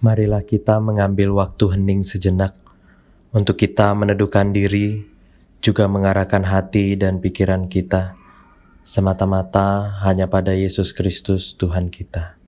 Marilah kita mengambil waktu hening sejenak untuk kita meneduhkan diri, juga mengarahkan hati dan pikiran kita semata-mata hanya pada Yesus Kristus Tuhan kita.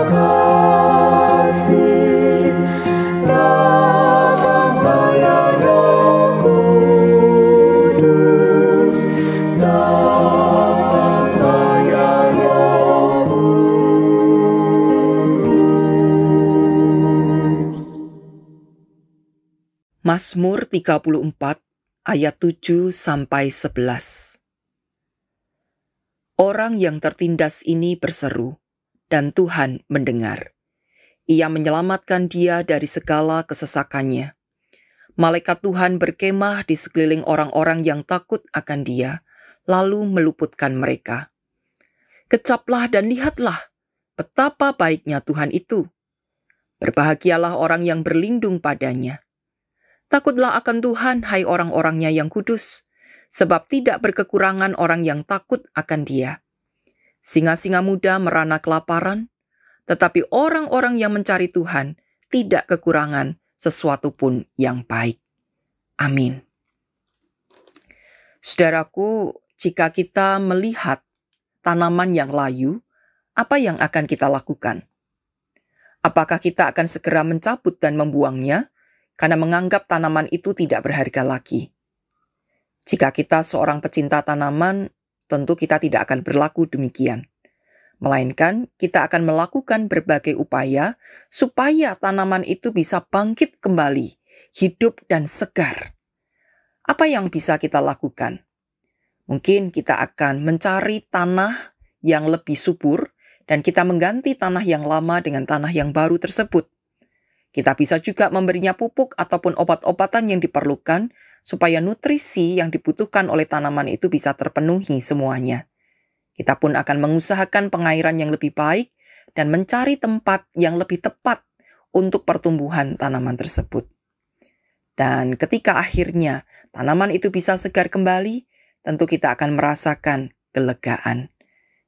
kasih, datanglah ya Roh Kudus, datanglah ya Roh Kudus. Mazmur 34 ayat 7 sampai 11. Orang yang tertindas ini berseru, dan Tuhan mendengar. Ia menyelamatkan dia dari segala kesesakannya. Malaikat Tuhan berkemah di sekeliling orang-orang yang takut akan dia, lalu meluputkan mereka. Kecaplah dan lihatlah betapa baiknya Tuhan itu. Berbahagialah orang yang berlindung padanya. Takutlah akan Tuhan, hai orang-orangnya yang kudus, sebab tidak berkekurangan orang yang takut akan Dia. Singa-singa muda merana kelaparan, tetapi orang-orang yang mencari Tuhan tidak kekurangan sesuatu pun yang baik. Amin. Saudaraku, jika kita melihat tanaman yang layu, apa yang akan kita lakukan? Apakah kita akan segera mencabut dan membuangnya karena menganggap tanaman itu tidak berharga lagi? Jika kita seorang pecinta tanaman, tentu kita tidak akan berlaku demikian. Melainkan kita akan melakukan berbagai upaya supaya tanaman itu bisa bangkit kembali, hidup dan segar. Apa yang bisa kita lakukan? Mungkin kita akan mencari tanah yang lebih subur dan kita mengganti tanah yang lama dengan tanah yang baru tersebut. Kita bisa juga memberinya pupuk ataupun obat-obatan yang diperlukan supaya nutrisi yang dibutuhkan oleh tanaman itu bisa terpenuhi semuanya. Kita pun akan mengusahakan pengairan yang lebih baik dan mencari tempat yang lebih tepat untuk pertumbuhan tanaman tersebut. Dan ketika akhirnya tanaman itu bisa segar kembali, tentu kita akan merasakan kelegaan.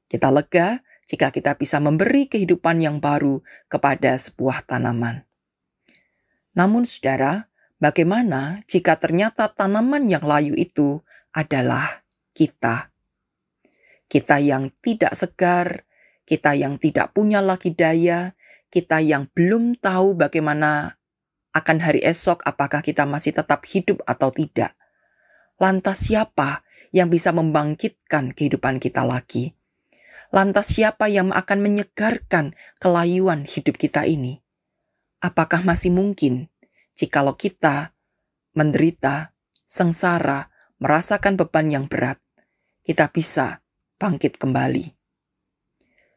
Kita lega jika kita bisa memberi kehidupan yang baru kepada sebuah tanaman. Namun saudara, bagaimana jika ternyata tanaman yang layu itu adalah kita? Kita yang tidak segar, kita yang tidak punya lagi daya, kita yang belum tahu bagaimana akan hari esok, apakah kita masih tetap hidup atau tidak. Lantas siapa yang bisa membangkitkan kehidupan kita lagi? Lantas siapa yang akan menyegarkan kelayuan hidup kita ini? Apakah masih mungkin jikalau kita menderita, sengsara, merasakan beban yang berat, kita bisa bangkit kembali?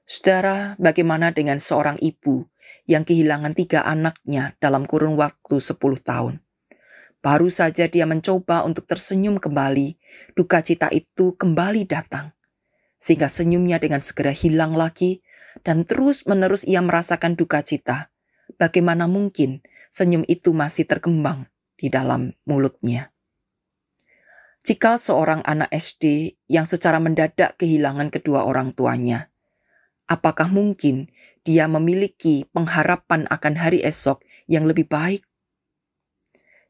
Saudara, bagaimana dengan seorang ibu yang kehilangan 3 anaknya dalam kurun waktu 10 tahun? Baru saja dia mencoba untuk tersenyum kembali, duka cita itu kembali datang. Sehingga senyumnya dengan segera hilang lagi, dan terus-menerus ia merasakan duka cita. Bagaimana mungkin senyum itu masih terkembang di dalam mulutnya? Jika seorang anak SD yang secara mendadak kehilangan kedua orang tuanya, apakah mungkin dia memiliki pengharapan akan hari esok yang lebih baik?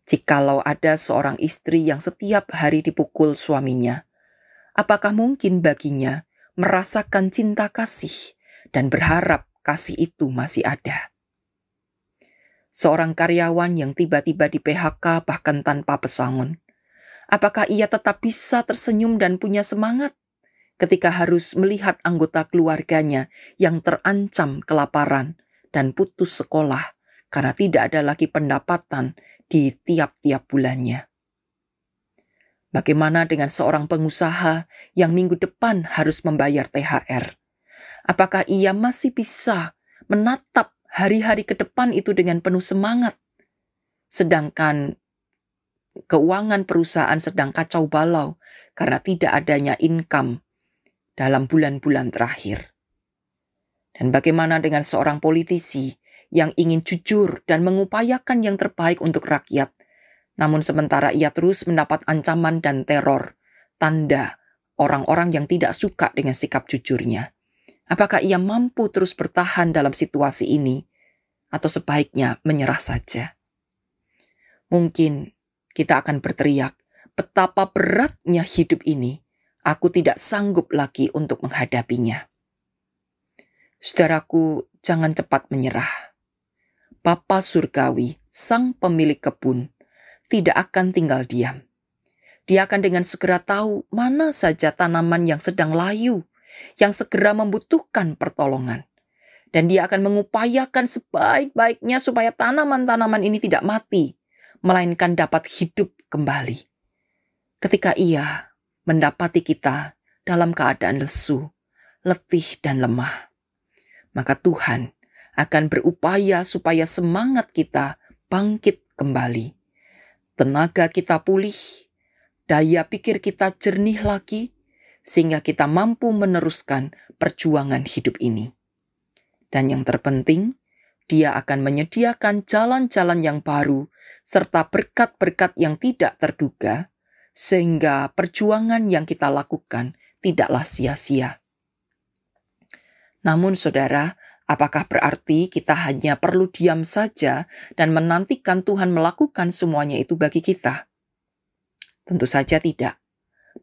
Jikalau ada seorang istri yang setiap hari dipukul suaminya, apakah mungkin baginya merasakan cinta kasih dan berharap kasih itu masih ada? Seorang karyawan yang tiba-tiba di PHK bahkan tanpa pesangon, apakah ia tetap bisa tersenyum dan punya semangat ketika harus melihat anggota keluarganya yang terancam kelaparan dan putus sekolah karena tidak ada lagi pendapatan di tiap-tiap bulannya? Bagaimana dengan seorang pengusaha yang minggu depan harus membayar THR? Apakah ia masih bisa menatap hari-hari ke depan itu dengan penuh semangat? Sedangkan keuangan perusahaan sedang kacau balau karena tidak adanya income dalam bulan-bulan terakhir. Dan bagaimana dengan seorang politisi yang ingin jujur dan mengupayakan yang terbaik untuk rakyat, namun sementara ia terus mendapat ancaman dan teror, tanda orang-orang yang tidak suka dengan sikap jujurnya? Apakah ia mampu terus bertahan dalam situasi ini, atau sebaiknya menyerah saja? Mungkin kita akan berteriak, betapa beratnya hidup ini, aku tidak sanggup lagi untuk menghadapinya. Saudaraku, jangan cepat menyerah. Bapa Surgawi, Sang Pemilik kebun, tidak akan tinggal diam. Dia akan dengan segera tahu mana saja tanaman yang sedang layu, yang segera membutuhkan pertolongan. Dan dia akan mengupayakan sebaik-baiknya supaya tanaman-tanaman ini tidak mati, melainkan dapat hidup kembali. Ketika ia mendapati kita dalam keadaan lesu, letih dan lemah, maka Tuhan akan berupaya supaya semangat kita bangkit kembali. Tenaga kita pulih, daya pikir kita jernih lagi, sehingga kita mampu meneruskan perjuangan hidup ini. Dan yang terpenting, Dia akan menyediakan jalan-jalan yang baru serta berkat-berkat yang tidak terduga, sehingga perjuangan yang kita lakukan tidaklah sia-sia. Namun saudara, apakah berarti kita hanya perlu diam saja dan menantikan Tuhan melakukan semuanya itu bagi kita? Tentu saja tidak.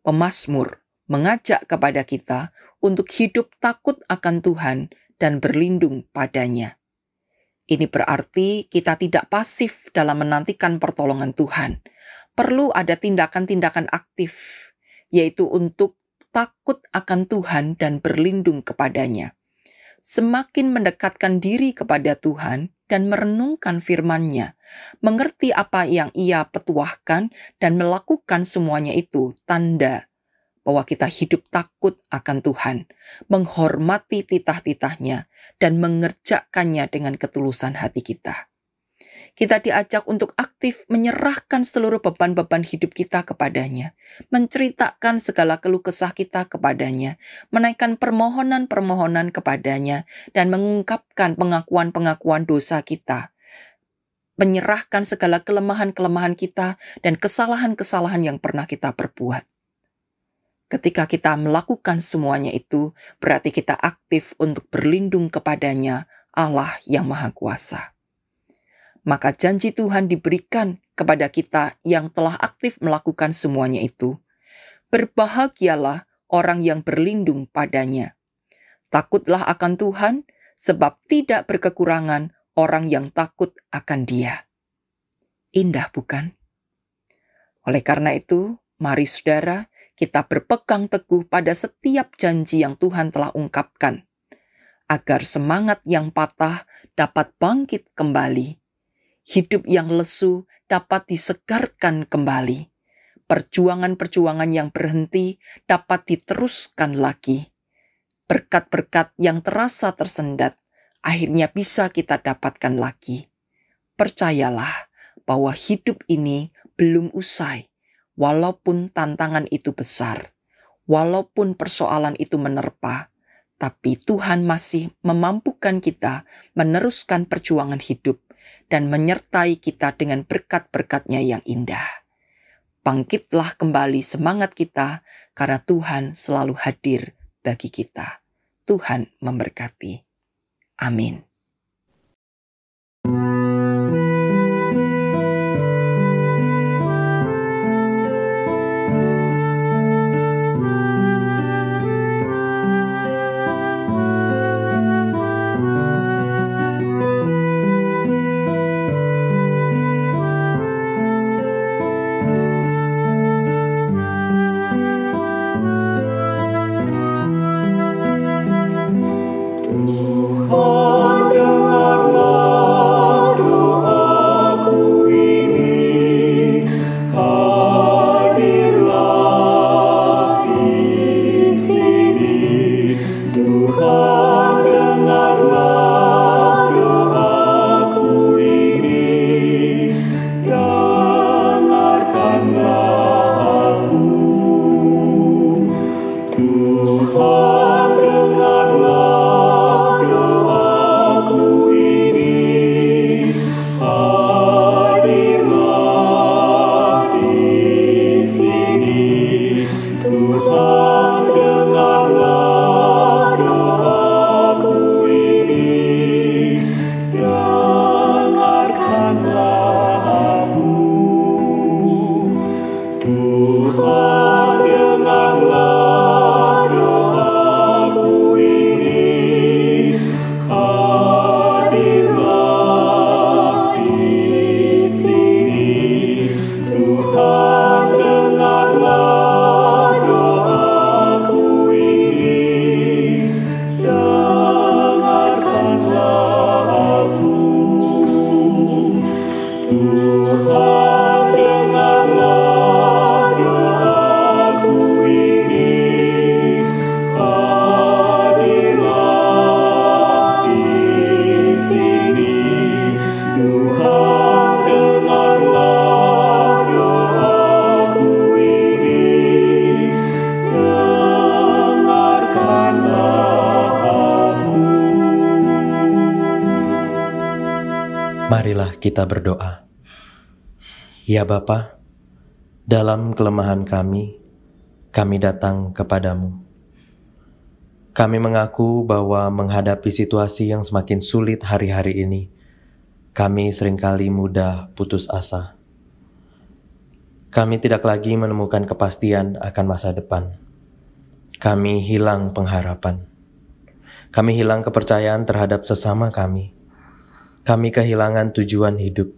Pemazmur mengajak kepada kita untuk hidup takut akan Tuhan dan berlindung padanya. Ini berarti kita tidak pasif dalam menantikan pertolongan Tuhan. Perlu ada tindakan-tindakan aktif, yaitu untuk takut akan Tuhan dan berlindung kepadanya. Semakin mendekatkan diri kepada Tuhan dan merenungkan firman-Nya, mengerti apa yang Ia petuahkan dan melakukan semuanya itu tanda bahwa kita hidup takut akan Tuhan, menghormati titah-titahnya, dan mengerjakannya dengan ketulusan hati kita. Kita diajak untuk aktif menyerahkan seluruh beban-beban hidup kita kepadanya, menceritakan segala keluh kesah kita kepadanya, menaikkan permohonan-permohonan kepadanya, dan mengungkapkan pengakuan-pengakuan dosa kita, menyerahkan segala kelemahan-kelemahan kita dan kesalahan-kesalahan yang pernah kita perbuat. Ketika kita melakukan semuanya itu, berarti kita aktif untuk berlindung kepadanya, Allah yang Maha Kuasa. Maka janji Tuhan diberikan kepada kita yang telah aktif melakukan semuanya itu. Berbahagialah orang yang berlindung padanya. Takutlah akan Tuhan, sebab tidak berkekurangan orang yang takut akan Dia. Indah bukan? Oleh karena itu, mari saudara, kita berpegang teguh pada setiap janji yang Tuhan telah ungkapkan, agar semangat yang patah dapat bangkit kembali, hidup yang lesu dapat disegarkan kembali, perjuangan-perjuangan yang berhenti dapat diteruskan lagi, berkat-berkat yang terasa tersendat akhirnya bisa kita dapatkan lagi. Percayalah bahwa hidup ini belum usai. Walaupun tantangan itu besar, walaupun persoalan itu menerpa, tapi Tuhan masih memampukan kita meneruskan perjuangan hidup dan menyertai kita dengan berkat-berkat-Nya yang indah. Bangkitlah kembali semangat kita karena Tuhan selalu hadir bagi kita. Tuhan memberkati. Amin. Tuhan Marilah kita berdoa. Ya Bapa, dalam kelemahan kami datang kepadamu. Kami mengaku bahwa menghadapi situasi yang semakin sulit hari-hari ini, kami seringkali mudah putus asa. Kami tidak lagi menemukan kepastian akan masa depan. Kami hilang pengharapan. Kami hilang kepercayaan terhadap sesama kami. Kami kehilangan tujuan hidup.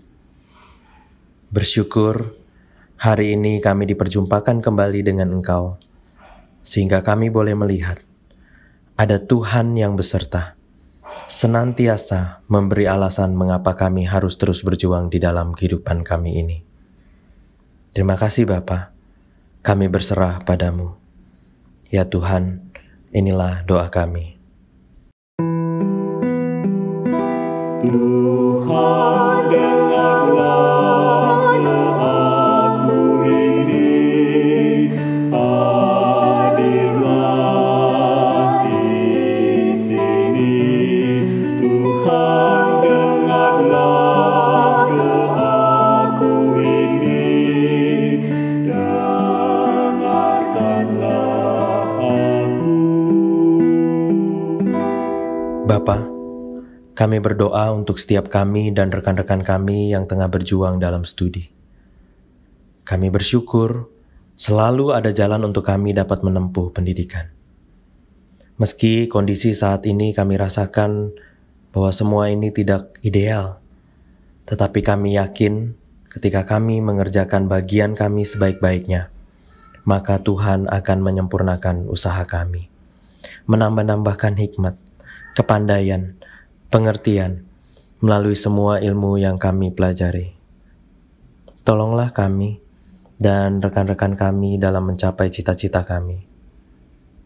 Bersyukur, hari ini kami diperjumpakan kembali dengan Engkau, sehingga kami boleh melihat ada Tuhan yang beserta, senantiasa memberi alasan mengapa kami harus terus berjuang di dalam kehidupan kami ini. Terima kasih Bapa, kami berserah padamu. Ya Tuhan, inilah doa kami. Tuhan, dengarlah doaku ini, hadirlah di sini. Tuhan, dengarlah doaku ini, dengarkanlah aku. Bapa, kami berdoa untuk setiap kami dan rekan-rekan kami yang tengah berjuang dalam studi. Kami bersyukur selalu ada jalan untuk kami dapat menempuh pendidikan. Meski kondisi saat ini kami rasakan bahwa semua ini tidak ideal, tetapi kami yakin ketika kami mengerjakan bagian kami sebaik-baiknya, maka Tuhan akan menyempurnakan usaha kami, menambah-nambahkan hikmat, kepandaian, pengertian melalui semua ilmu yang kami pelajari. Tolonglah kami dan rekan-rekan kami dalam mencapai cita-cita kami.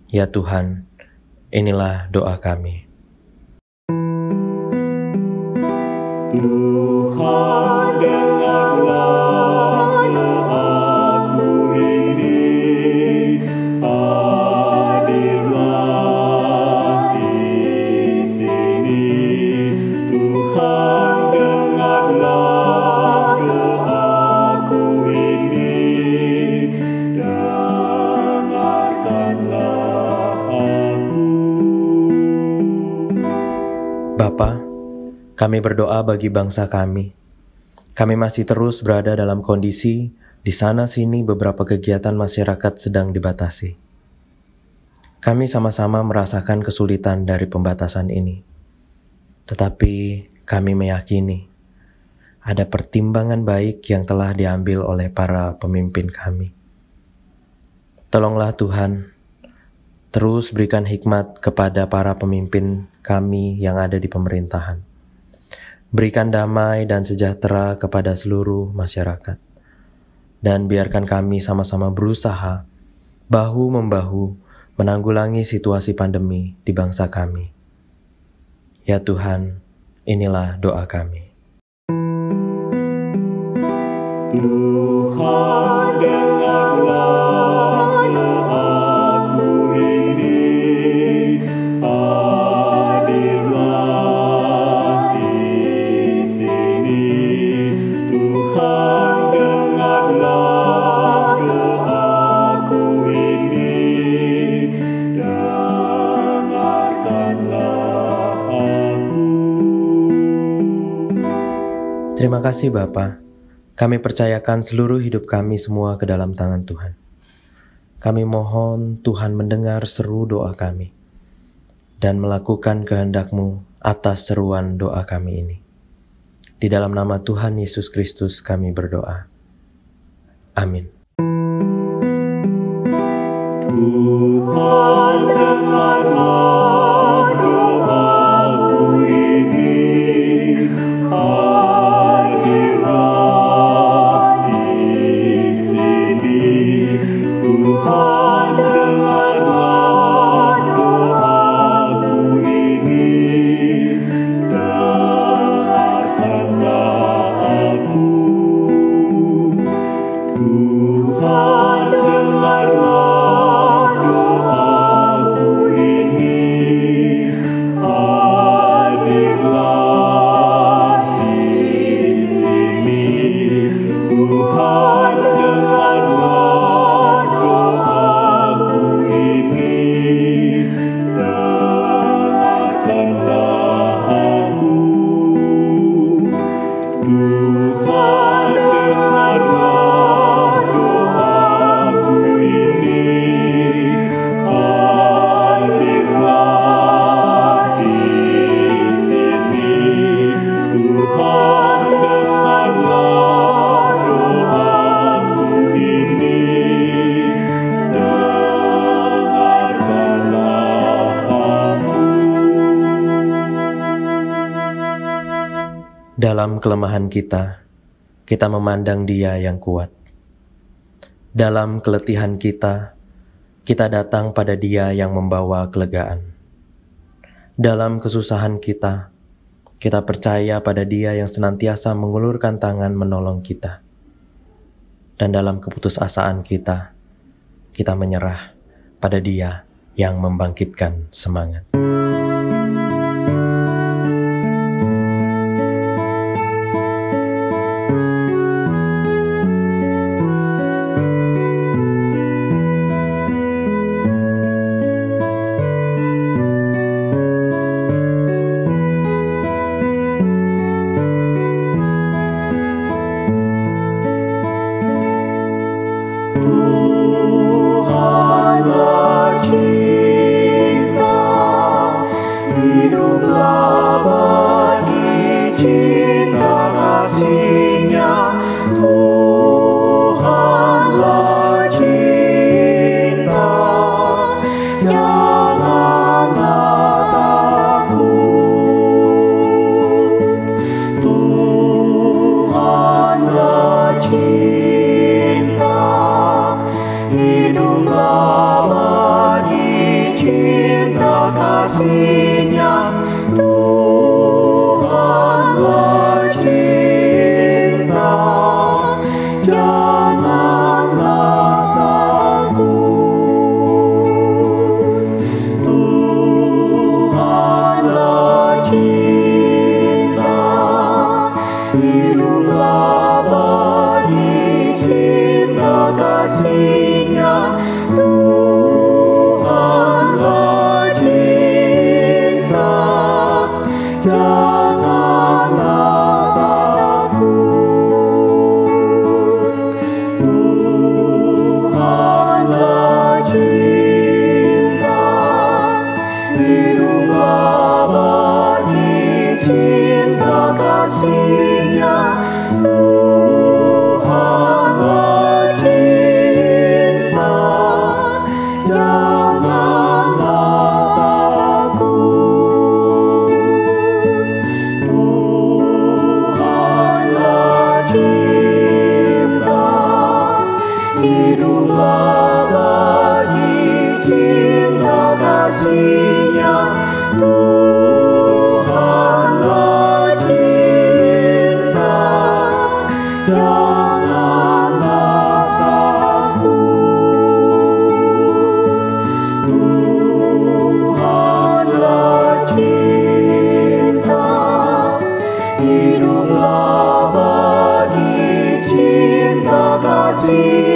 Ya Tuhan, inilah doa kami. Tuhan, dengarlah doaku ini, hadirlah di sini. Tuhan, dengarlah doaku ini, dengarkanlah aku. Bapa, kami berdoa bagi bangsa kami. Kami masih terus berada dalam kondisi di sana-sini beberapa kegiatan masyarakat sedang dibatasi. Kami sama-sama merasakan kesulitan dari pembatasan ini. Tetapi kami meyakini ada pertimbangan baik yang telah diambil oleh para pemimpin kami. Tolonglah Tuhan, terus berikan hikmat kepada para pemimpin kami yang ada di pemerintahan. Berikan damai dan sejahtera kepada seluruh masyarakat. Dan biarkan kami sama-sama berusaha, bahu-membahu, menanggulangi situasi pandemi di bangsa kami. Ya Tuhan, inilah doa kami. Tuhan, dengarlah doaku ini, hadirlah di sini. Tuhan, dengarlah doaku ini, dengarkanlah aku. Terima kasih Bapa. Kami percayakan seluruh hidup kami semua ke dalam tangan Tuhan. Kami mohon Tuhan mendengar seru doa kami dan melakukan kehendak-Mu atas seruan doa kami ini. Di dalam nama Tuhan Yesus Kristus kami berdoa. Amin. Tuhan, dengarlah doaku ini, hadirlah di sini. Tuhan, dengarlah doaku ini, dengarkanlah aku. Tuhan, Dalam kelemahan kita memandang Dia yang kuat. Dalam keletihan kita datang pada Dia yang membawa kelegaan. Dalam kesusahan kita percaya pada Dia yang senantiasa mengulurkan tangan menolong kita. Dan dalam keputusasaan kita menyerah pada Dia yang membangkitkan semangat. Tuhanlah cinta, hiduplah bagi cinta kasih-Nya. Tuhanlah cinta, janganlah takut. Tuhanlah cinta, hiduplah bagi cinta kasih-Nya. Tuhanlah cinta, janganlah takut. Tuhanlah cinta, hiduplah bagi cinta kasih-Nya. Tuhanlah cinta, janganlah takut. Tuhanlah cinta, hiduplah bagi cinta kasih-Nya. Tuhanlah cinta, janganlah takut. Tuhanlah cinta, hiduplah bagi cinta kasih-Nya. Tuhanlah cinta, janganlah takut. Tuhanlah cinta, hiduplah bagi cinta kasih